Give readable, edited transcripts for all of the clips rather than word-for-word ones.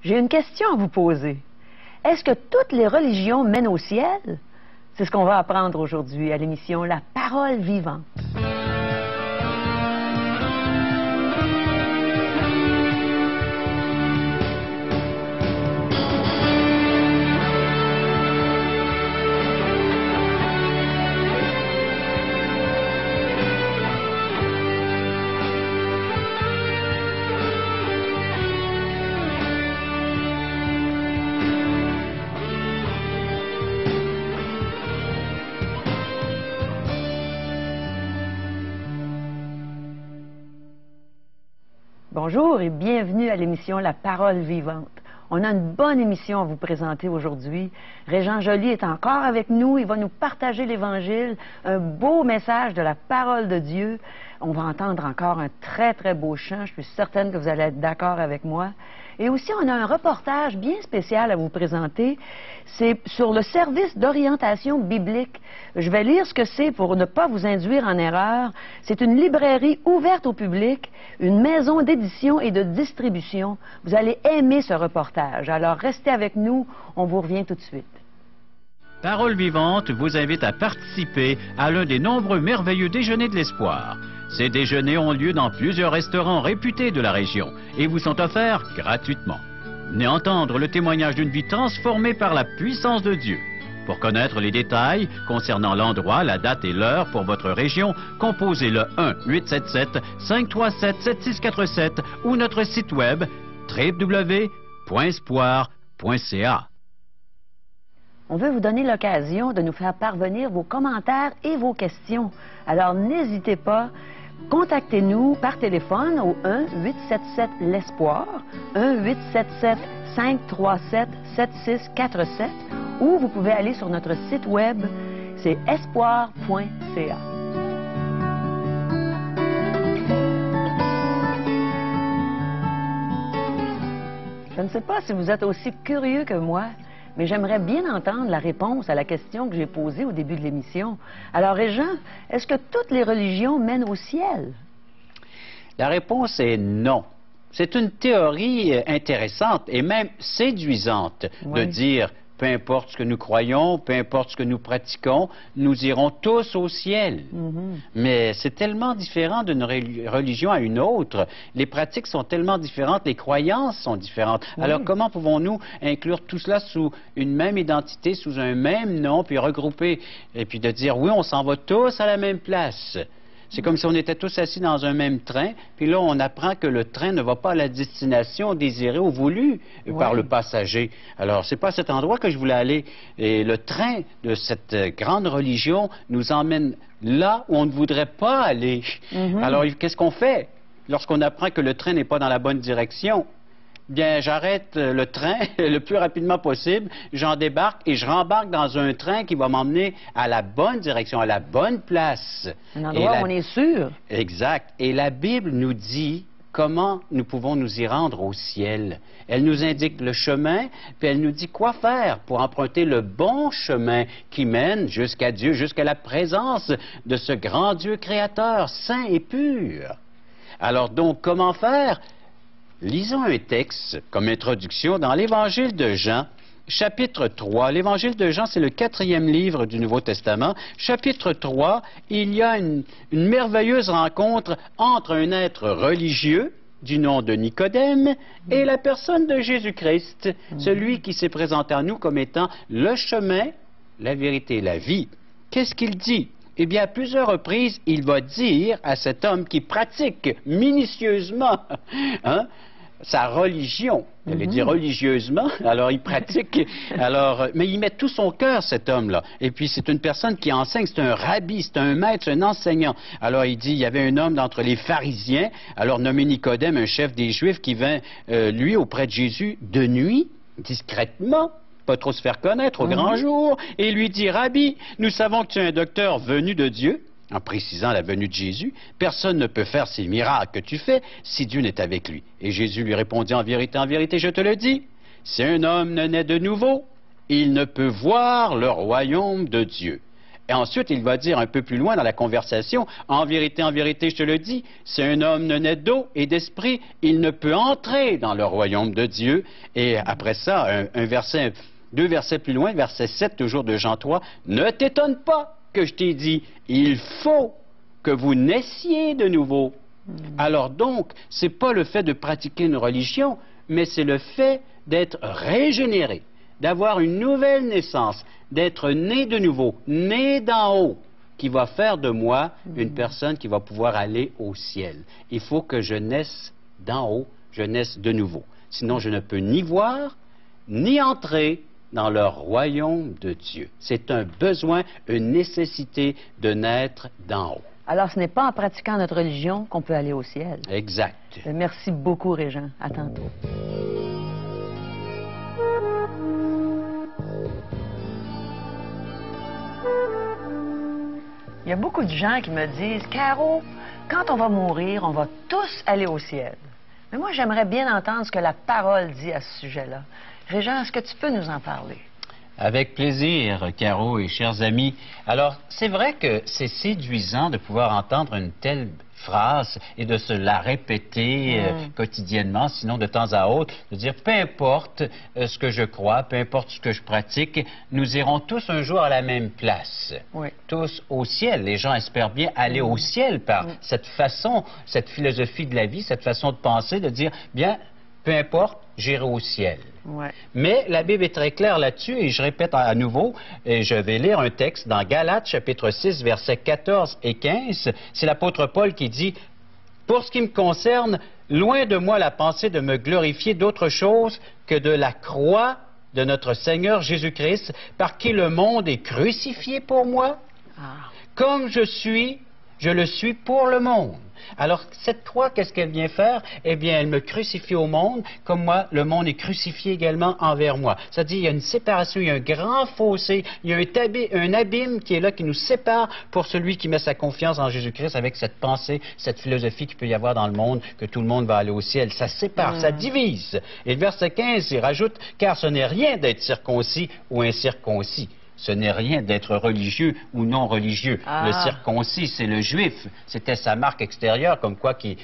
J'ai une question à vous poser. Est-ce que toutes les religions mènent au ciel? C'est ce qu'on va apprendre aujourd'hui à l'émission La Parole vivante. Bonjour et bienvenue à l'émission La Parole vivante. On a une bonne émission à vous présenter aujourd'hui. Régent Joly est encore avec nous. Il va nous partager l'Évangile, un beau message de la parole de Dieu. On va entendre encore un très, très beau chant. Je suis certaine que vous allez être d'accord avec moi. Et aussi, on a un reportage bien spécial à vous présenter. C'est sur le service d'orientation biblique. Je vais lire ce que c'est pour ne pas vous induire en erreur. C'est une librairie ouverte au public, une maison d'édition et de distribution. Vous allez aimer ce reportage. Alors, restez avec nous. On vous revient tout de suite. Parole vivante vous invite à participer à l'un des nombreux merveilleux déjeuners de l'espoir. Ces déjeuners ont lieu dans plusieurs restaurants réputés de la région et vous sont offerts gratuitement. Venez entendre le témoignage d'une vie transformée par la puissance de Dieu. Pour connaître les détails concernant l'endroit, la date et l'heure pour votre région, composez le 1-877-537-7647 ou notre site web www.espoir.ca. On veut vous donner l'occasion de nous faire parvenir vos commentaires et vos questions. Alors n'hésitez pas, contactez-nous par téléphone au 1-877-l'Espoir, 1-877-537-7647 ou vous pouvez aller sur notre site web, c'est espoir.ca. Je ne sais pas si vous êtes aussi curieux que moi, mais j'aimerais bien entendre la réponse à la question que j'ai posée au début de l'émission. Alors, Régent, est-ce que toutes les religions mènent au ciel? La réponse est non. C'est une théorie intéressante et même séduisante de dire, peu importe ce que nous croyons, peu importe ce que nous pratiquons, nous irons tous au ciel. Mais c'est tellement différent d'une religion à une autre. Les pratiques sont tellement différentes, les croyances sont différentes. Alors comment pouvons-nous inclure tout cela sous une même identité, sous un même nom, puis regrouper, et puis de dire, oui, on s'en va tous à la même place? C'est comme si on était tous assis dans un même train, puis là, on apprend que le train ne va pas à la destination désirée ou voulue par le passager. Alors, c'est pas à cet endroit que je voulais aller. Et le train de cette grande religion nous emmène là où on ne voudrait pas aller. Alors, qu'est-ce qu'on fait lorsqu'on apprend que le train n'est pas dans la bonne direction? Bien, j'arrête le train le plus rapidement possible, j'en débarque et je rembarque dans un train qui va m'emmener à la bonne direction, à la bonne place. Un endroit où on est sûr. Exact. Et la Bible nous dit comment nous pouvons nous y rendre au ciel. Elle nous indique le chemin, puis elle nous dit quoi faire pour emprunter le bon chemin qui mène jusqu'à Dieu, jusqu'à la présence de ce grand Dieu créateur, saint et pur. Alors donc, comment faire? Lisons un texte comme introduction dans l'Évangile de Jean, chapitre 3. L'Évangile de Jean, c'est le 4e livre du Nouveau Testament. Chapitre 3, il y a une merveilleuse rencontre entre un être religieux du nom de Nicodème et la personne de Jésus-Christ, celui qui s'est présenté à nous comme étant le chemin, la vérité et la vie. Qu'est-ce qu'il dit? Eh bien, à plusieurs reprises, il va dire à cet homme qui pratique minutieusement sa religion, elle dit religieusement, alors il pratique, mais il met tout son cœur, cet homme-là. Et puis c'est une personne qui enseigne, c'est un rabbi, c'est un maître, c'est un enseignant. Alors il dit, il y avait un homme d'entre les pharisiens, alors nommé Nicodème, un chef des Juifs, qui vint, lui, auprès de Jésus, de nuit, discrètement, pas trop se faire connaître au grand jour, et lui dit, Rabbi, nous savons que tu es un docteur venu de Dieu, en précisant la venue de Jésus, personne ne peut faire ces miracles que tu fais si Dieu n'est avec lui. Et Jésus lui répondit, en vérité, je te le dis, si un homme ne naît de nouveau, il ne peut voir le royaume de Dieu. Et ensuite, il va dire un peu plus loin dans la conversation, en vérité, je te le dis, si un homme ne naît d'eau et d'esprit, il ne peut entrer dans le royaume de Dieu. Et après ça, deux versets plus loin, verset 7, toujours de Jean 3, ne t'étonne pas que je t'ai dit, il faut que vous naissiez de nouveau. Alors donc, c'est pas le fait de pratiquer une religion, mais c'est le fait d'être régénéré, d'avoir une nouvelle naissance, d'être né de nouveau, né d'en haut, qui va faire de moi une personne qui va pouvoir aller au ciel. Il faut que je naisse d'en haut, je naisse de nouveau. Sinon, je ne peux ni voir, ni entrer dans le royaume de Dieu. C'est un besoin, une nécessité de naître d'en haut. Alors, ce n'est pas en pratiquant notre religion qu'on peut aller au ciel. Exact. Merci beaucoup, Régent. À tantôt. Il y a beaucoup de gens qui me disent, Caro, quand on va mourir, on va tous aller au ciel. Mais moi, j'aimerais bien entendre ce que la parole dit à ce sujet-là. Régent, est-ce que tu peux nous en parler? Avec plaisir, Caro et chers amis. Alors, c'est vrai que c'est séduisant de pouvoir entendre une telle phrase et de se la répéter quotidiennement, sinon de temps à autre, de dire peu importe ce que je crois, peu importe ce que je pratique, nous irons tous un jour à la même place. Oui. Tous au ciel. Les gens espèrent bien aller au ciel par cette façon, cette philosophie de la vie, cette façon de penser, de dire, bien, peu importe, j'irai au ciel. Ouais. Mais la Bible est très claire là-dessus, et je répète à nouveau, et je vais lire un texte dans Galates, chapitre 6, versets 14 et 15. C'est l'apôtre Paul qui dit, « Pour ce qui me concerne, loin de moi la pensée de me glorifier d'autre chose que de la croix de notre Seigneur Jésus-Christ, par qui le monde est crucifié pour moi. Comme je suis, je le suis pour le monde. » Alors, cette croix, qu'est-ce qu'elle vient faire? Eh bien, elle me crucifie au monde, comme moi, le monde est crucifié également envers moi. C'est-à-dire, il y a une séparation, il y a un grand fossé, il y a un abîme qui est là, qui nous sépare pour celui qui met sa confiance en Jésus-Christ avec cette pensée, cette philosophie qu'il peut y avoir dans le monde, que tout le monde va aller au ciel. Ça sépare, ça divise. Et le verset 15, il rajoute, « Car ce n'est rien d'être circoncis ou incirconcis. » Ce n'est rien d'être religieux ou non religieux. Le circoncis, c'est le juif. C'était sa marque extérieure, comme quoi qu'il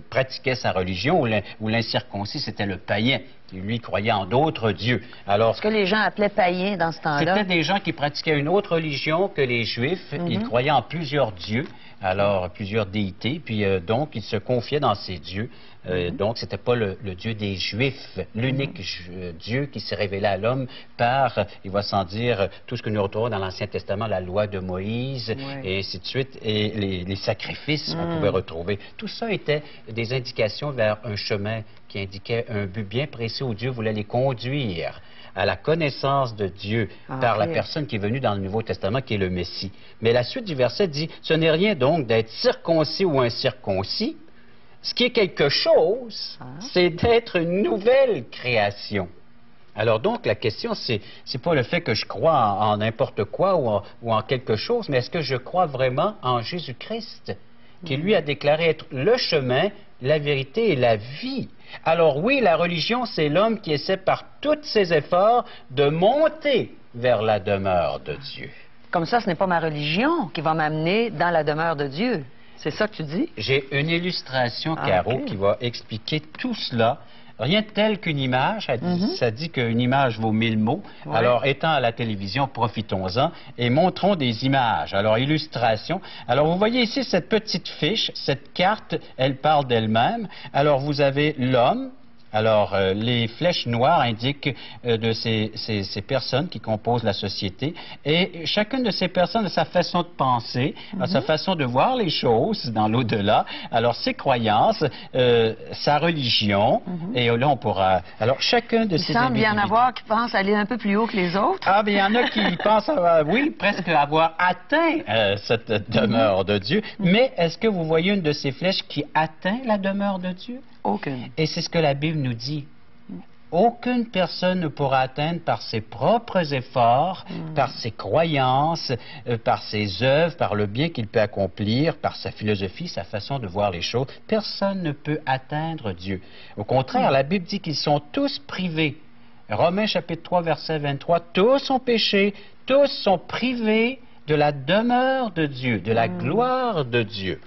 pratiquait sa religion, ou l'incirconcis, c'était le païen, qui lui croyait en d'autres dieux. Alors, ce que les gens appelaient païens dans ce temps-là. C'était des gens qui pratiquaient une autre religion que les juifs. Ils croyaient en plusieurs dieux, alors plusieurs déités, puis donc ils se confiaient dans ces dieux. Donc, c'était pas le Dieu des Juifs, l'unique Dieu qui s'est révélé à l'homme par, il va sans dire, tout ce que nous retrouvons dans l'Ancien Testament, la loi de Moïse, et ainsi de suite, et les sacrifices qu'on pouvait retrouver. Tout ça était des indications vers un chemin qui indiquait un but bien précis où Dieu voulait les conduire à la connaissance de Dieu par la personne qui est venue dans le Nouveau Testament, qui est le Messie. Mais la suite du verset dit, « Ce n'est rien donc d'être circoncis ou incirconcis. Ce qui est quelque chose, c'est d'être une nouvelle création. » Alors donc, la question, c'est pas le fait que je crois en n'importe quoi ou en quelque chose, mais est-ce que je crois vraiment en Jésus-Christ, qui lui a déclaré être le chemin, la vérité et la vie. Alors oui, la religion, c'est l'homme qui essaie par tous ses efforts de monter vers la demeure de Dieu. Comme ça, ce n'est pas ma religion qui va m'amener dans la demeure de Dieu. C'est ça que tu dis? J'ai une illustration, Caro, qui va expliquer tout cela. Rien de tel qu'une image. Ça dit qu'une image vaut 1000 mots. Ouais. Alors, étant à la télévision, profitons-en et montrons des images. Alors, illustration. Alors, vous voyez ici cette petite fiche, cette carte, elle parle d'elle-même. Alors, vous avez l'homme. Alors, les flèches noires indiquent de ces personnes qui composent la société. Et chacune de ces personnes a sa façon de penser, a sa façon de voir les choses dans l'au-delà. Alors, ses croyances, sa religion. Et là, on pourra... Alors, chacun de ces individus... Il semble y en avoir qui pensent aller un peu plus haut que les autres. Ah, bien, il y en a qui pensent, oui, presque avoir atteint cette demeure de Dieu. Mais est-ce que vous voyez une de ces flèches qui atteint la demeure de Dieu? Aucune. Et c'est ce que la Bible nous dit. Aucune personne ne pourra atteindre par ses propres efforts, par ses croyances, par ses œuvres, par le bien qu'il peut accomplir, par sa philosophie, sa façon de voir les choses. Personne ne peut atteindre Dieu. Au contraire, la Bible dit qu'ils sont tous privés Romains chapitre 3, verset 23, tous ont péché, tous sont privés de la demeure de Dieu, de la gloire de Dieu.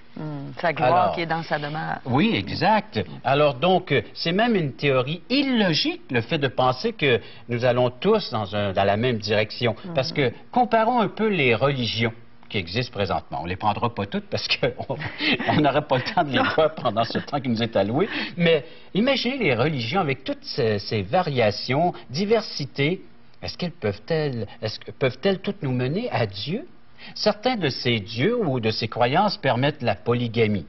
Sa gloire qui est dans sa demeure. Oui, exact. Alors donc, c'est même une théorie illogique, le fait de penser que nous allons tous dans la même direction. Parce que, comparons un peu les religions qui existent présentement. On ne les prendra pas toutes parce qu'on n'aurait pas le temps de les voir pendant ce temps qui nous est alloué. Mais imaginez les religions avec toutes ces variations, diversité. Est-ce qu'elles peuvent-elles toutes nous mener à Dieu? Certains de ces dieux ou de ces croyances permettent la polygamie.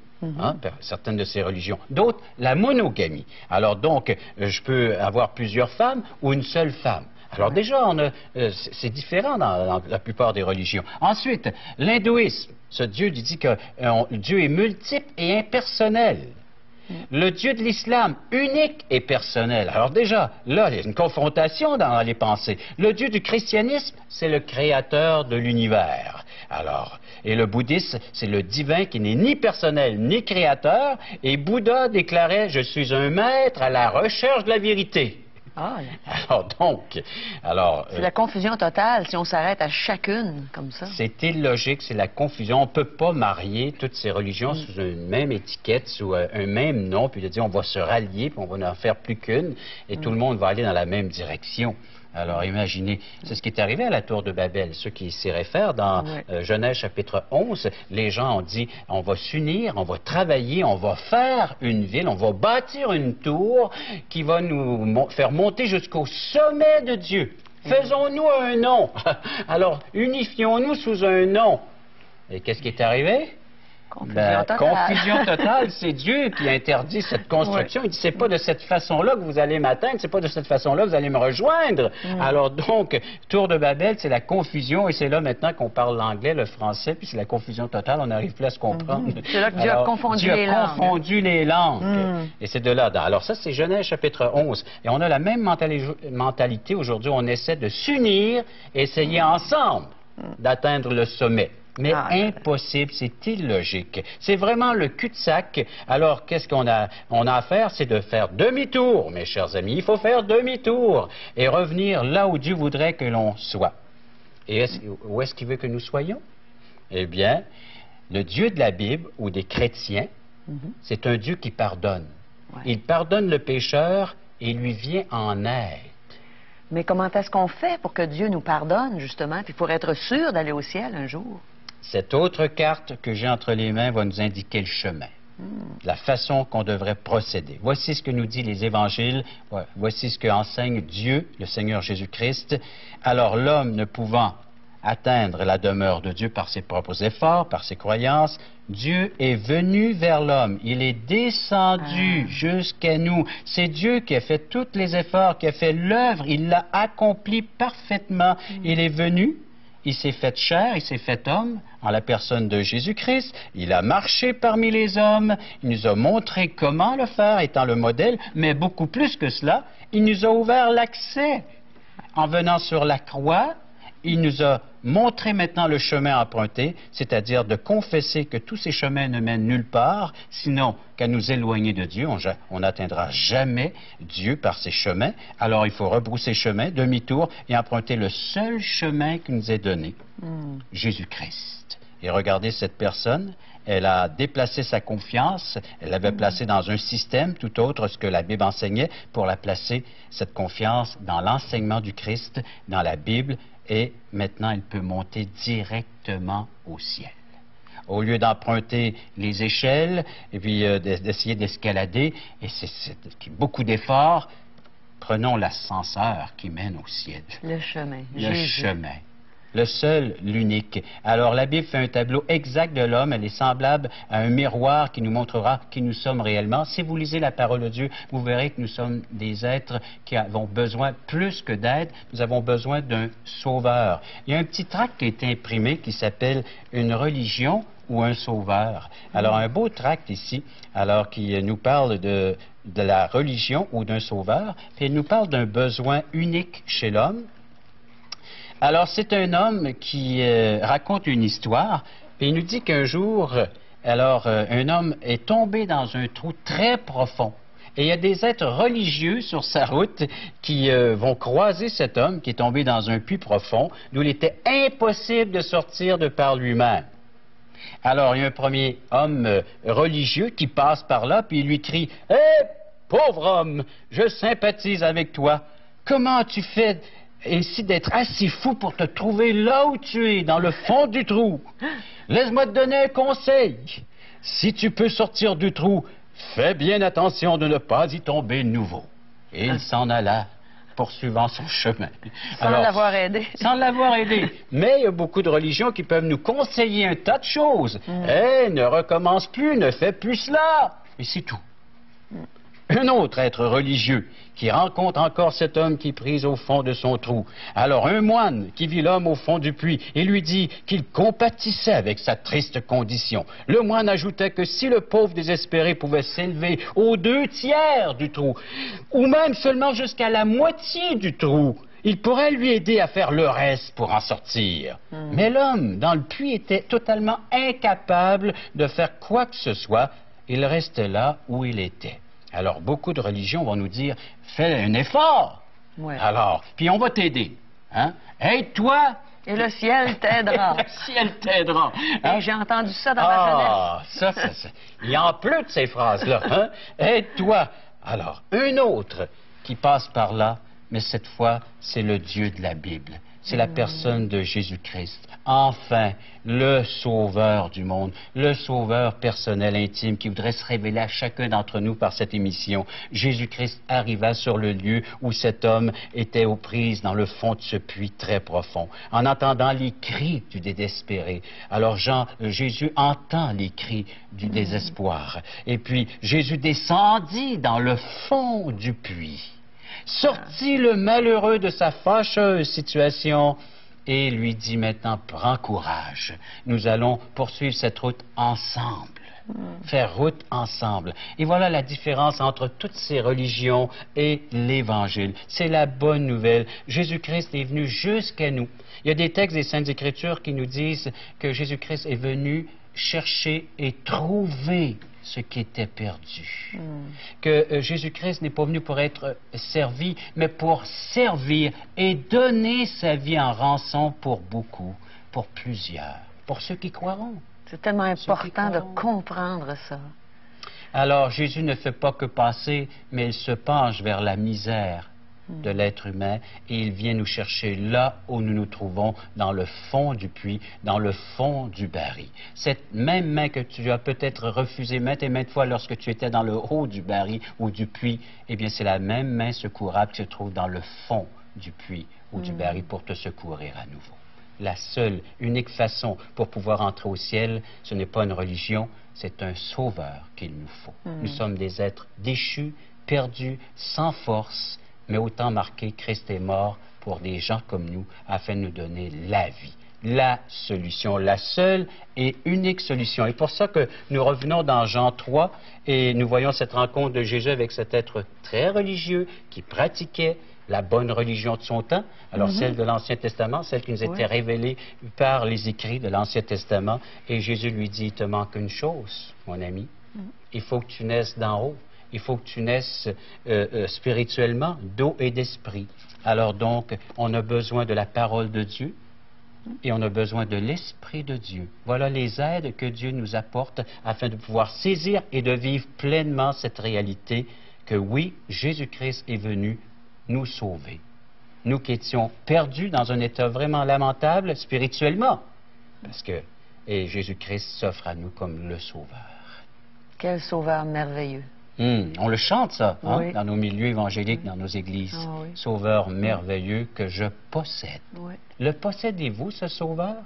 Certaines de ces religions. D'autres, la monogamie. Alors donc, je peux avoir plusieurs femmes ou une seule femme. Alors déjà, c'est différent dans la plupart des religions. Ensuite, l'hindouisme. Ce Dieu dit que Dieu est multiple et impersonnel. Le Dieu de l'islam, unique et personnel. Alors déjà, là, il y a une confrontation dans les pensées. Le Dieu du christianisme, c'est le créateur de l'univers. Alors, et le bouddhisme, c'est le divin qui n'est ni personnel ni créateur. Et Bouddha déclarait, je suis un maître à la recherche de la vérité. C'est la confusion totale si on s'arrête à chacune comme ça. C'est illogique, c'est la confusion. On ne peut pas marier toutes ces religions sous une même étiquette, sous un même nom, puis de dire on va se rallier, puis on va n'en faire plus qu'une, et tout le monde va aller dans la même direction. Alors imaginez, c'est ce qui est arrivé à la tour de Babel. Ceux qui s'y réfèrent dans Genèse chapitre 11, les gens ont dit, on va s'unir, on va travailler, on va faire une ville, on va bâtir une tour qui va nous faire monter jusqu'au sommet de Dieu. Faisons-nous un nom. Alors unifions-nous sous un nom. Et qu'est-ce qui est arrivé? Confusion totale, c'est Dieu qui interdit cette construction. Il dit, c'est pas de cette façon-là que vous allez m'atteindre, c'est pas de cette façon-là que vous allez me rejoindre. Alors donc, Tour de Babel, c'est la confusion, et c'est là maintenant qu'on parle l'anglais, le français, puis c'est la confusion totale, on n'arrive plus à se comprendre. C'est là que Dieu a confondu les langues. Et c'est de là. Alors ça, c'est Genèse chapitre 11. Et on a la même mentalité aujourd'hui, on essaie de s'unir, essayer ensemble d'atteindre le sommet. Mais impossible, c'est illogique. C'est vraiment le cul-de-sac. Alors, qu'est-ce qu'on a à faire? C'est de faire demi-tour, mes chers amis. Il faut faire demi-tour et revenir là où Dieu voudrait que l'on soit. Et où est-ce qu'il veut que nous soyons? Eh bien, le Dieu de la Bible ou des chrétiens, c'est un Dieu qui pardonne. Il pardonne le pécheur et lui vient en aide. Mais comment est-ce qu'on fait pour que Dieu nous pardonne, justement, puis pour être sûr d'aller au ciel un jour? Cette autre carte que j'ai entre les mains va nous indiquer le chemin, la façon qu'on devrait procéder. Voici ce que nous disent les évangiles, voici ce qu'enseigne Dieu, le Seigneur Jésus-Christ. Alors l'homme ne pouvant atteindre la demeure de Dieu par ses propres efforts, par ses croyances, Dieu est venu vers l'homme. Il est descendu jusqu'à nous. C'est Dieu qui a fait tous les efforts, qui a fait l'œuvre. Il l'a accompli parfaitement. Il est venu. Il s'est fait chair, il s'est fait homme en la personne de Jésus-Christ. Il a marché parmi les hommes. Il nous a montré comment le faire, étant le modèle. Mais beaucoup plus que cela, il nous a ouvert l'accès. En venant sur la croix, il nous a montré maintenant le chemin à emprunter, c'est-à-dire de confesser que tous ces chemins ne mènent nulle part, sinon qu'à nous éloigner de Dieu. On n'atteindra jamais Dieu par ces chemins. Alors il faut rebrousser chemin, demi-tour, et emprunter le seul chemin qui nous est donné, Jésus-Christ. Et regardez cette personne, elle a déplacé sa confiance, elle l'avait placée dans un système tout autre ce que la Bible enseignait, pour la placer, cette confiance, dans l'enseignement du Christ, dans la Bible, et maintenant elle peut monter directement au ciel. Au lieu d'emprunter les échelles et puis d'essayer d'escalader, et c'est beaucoup d'efforts, prenons l'ascenseur qui mène au ciel. Le chemin. Le chemin. Le seul, l'unique. Alors, la Bible fait un tableau exact de l'homme. Elle est semblable à un miroir qui nous montrera qui nous sommes réellement. Si vous lisez la parole de Dieu, vous verrez que nous sommes des êtres qui avons besoin plus que d'aide. Nous avons besoin d'un sauveur. Il y a un petit tract qui a été imprimé qui s'appelle « Une religion ou un sauveur ». Alors, un beau tract ici, alors qui nous parle de la religion ou d'un sauveur. Puis, il nous parle d'un besoin unique chez l'homme. Alors, c'est un homme qui raconte une histoire, et il nous dit qu'un jour, un homme est tombé dans un trou très profond. Et il y a des êtres religieux sur sa route qui vont croiser cet homme qui est tombé dans un puits profond, d'où il était impossible de sortir de par lui-même. Alors, il y a un premier homme religieux qui passe par là, puis il lui crie « Hé, pauvre homme, je sympathise avec toi. Comment as-tu fait ainsi d'être assez fou pour te trouver là où tu es, dans le fond du trou? Laisse-moi te donner un conseil. Si tu peux sortir du trou, fais bien attention de ne pas y tomber de nouveau. » Et il s'en alla, poursuivant son chemin. Sans l'avoir aidé. Sans l'avoir aidé. Mais il y a beaucoup de religions qui peuvent nous conseiller un tas de choses. Hey, ne recommence plus, ne fais plus cela. Et c'est tout. Un autre être religieux qui rencontre encore cet homme qui est pris au fond de son trou. Alors un moine qui vit l'homme au fond du puits et lui dit qu'il compatissait avec sa triste condition. Le moine ajoutait que si le pauvre désespéré pouvait s'élever aux 2/3 du trou, ou même seulement jusqu'à la moitié du trou, il pourrait lui aider à faire le reste pour en sortir. Mais l'homme dans le puits était totalement incapable de faire quoi que ce soit. Il restait là où il était. Alors, beaucoup de religions vont nous dire, fais un effort. Ouais. Alors, puis on va t'aider. Hein? Aide-toi. Et le ciel t'aidera. Le ciel t'aidera. Hein? Et j'ai entendu ça dans ma jeunesse. Ça. Il y en pleut de ces phrases-là. Hein? Aide-toi. Alors, un autre qui passe par là, mais cette fois, c'est le Dieu de la Bible. C'est la personne de Jésus-Christ. Enfin, le sauveur du monde, le sauveur personnel intime qui voudrait se révéler à chacun d'entre nous par cette émission. Jésus-Christ arriva sur le lieu où cet homme était aux prises dans le fond de ce puits très profond, en entendant les cris du désespéré. Alors Jésus entend les cris du désespoir. Et puis, Jésus descendit dans le fond du puits. Sortit le malheureux de sa fâcheuse situation et lui dit maintenant, prends courage, nous allons poursuivre cette route ensemble, faire route ensemble. Et voilà la différence entre toutes ces religions et l'Évangile. C'est la bonne nouvelle. Jésus-Christ est venu jusqu'à nous. Il y a des textes des Saintes Écritures qui nous disent que Jésus-Christ est venu chercher et trouver ce qui était perdu. Que Jésus-Christ n'est pas venu pour être servi, mais pour servir et donner sa vie en rançon pour beaucoup, pour plusieurs, pour ceux qui croiront. C'est tellement important de comprendre ça. Alors, Jésus ne fait pas que passer, mais il se penche vers la misère de l'être humain et il vient nous chercher là où nous nous trouvons, dans le fond du puits, dans le fond du baril. Cette même main que tu as peut-être refusée maintes et maintes fois lorsque tu étais dans le haut du baril ou du puits, eh bien c'est la même main secourable qui se trouve dans le fond du puits ou du baril pour te secourir à nouveau. La seule, unique façon pour pouvoir entrer au ciel, ce n'est pas une religion, c'est un sauveur qu'il nous faut. Nous sommes des êtres déchus, perdus, sans force, mais autant marqué, Christ est mort pour des gens comme nous, afin de nous donner la vie. La solution, la seule et unique solution. Et pour ça que nous revenons dans Jean 3 et nous voyons cette rencontre de Jésus avec cet être très religieux qui pratiquait la bonne religion de son temps, alors celle de l'Ancien Testament, celle qui nous était révélée par les écrits de l'Ancien Testament. Et Jésus lui dit, il te manque une chose, mon ami, il faut que tu naisses d'en haut. Il faut que tu naisses spirituellement, d'eau et d'esprit. Alors donc, on a besoin de la parole de Dieu et on a besoin de l'Esprit de Dieu. Voilà les aides que Dieu nous apporte afin de pouvoir saisir et de vivre pleinement cette réalité que oui, Jésus-Christ est venu nous sauver. Nous qui étions perdus dans un état vraiment lamentable spirituellement, parce que Jésus-Christ s'offre à nous comme le Sauveur. Quel Sauveur merveilleux! On le chante, ça, hein, oui. dans nos milieux évangéliques, dans nos églises. Ah, oui. Sauveur merveilleux que je possède. Oui. Le possédez-vous, ce Sauveur?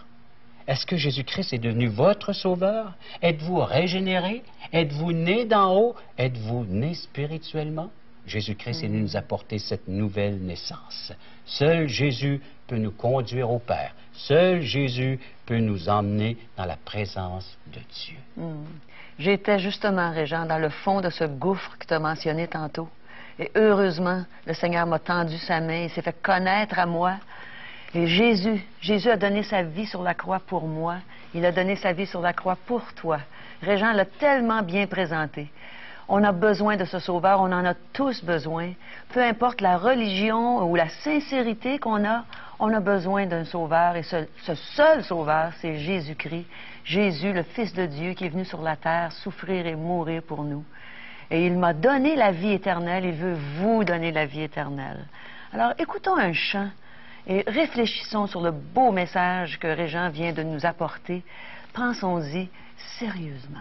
Est-ce que Jésus-Christ est devenu votre Sauveur? Êtes-vous régénéré? Êtes-vous né d'en haut? Êtes-vous né spirituellement? Jésus-Christ est venu nous apporter cette nouvelle naissance. Seul Jésus peut nous conduire au Père. Seul Jésus peut nous emmener dans la présence de Dieu. J'étais justement, Régent, dans le fond de ce gouffre que tu as mentionné tantôt. Et heureusement, le Seigneur m'a tendu sa main, il s'est fait connaître à moi. Et Jésus a donné sa vie sur la croix pour moi. Il a donné sa vie sur la croix pour toi. Régent l'a tellement bien présenté. On a besoin de ce Sauveur, on en a tous besoin. Peu importe la religion ou la sincérité qu'on a, on a besoin d'un Sauveur. Et ce seul Sauveur, c'est Jésus-Christ. Jésus, le Fils de Dieu, qui est venu sur la terre souffrir et mourir pour nous. Et il m'a donné la vie éternelle, il veut vous donner la vie éternelle. Alors, écoutons un chant et réfléchissons sur le beau message que Régent vient de nous apporter. Pensons-y sérieusement.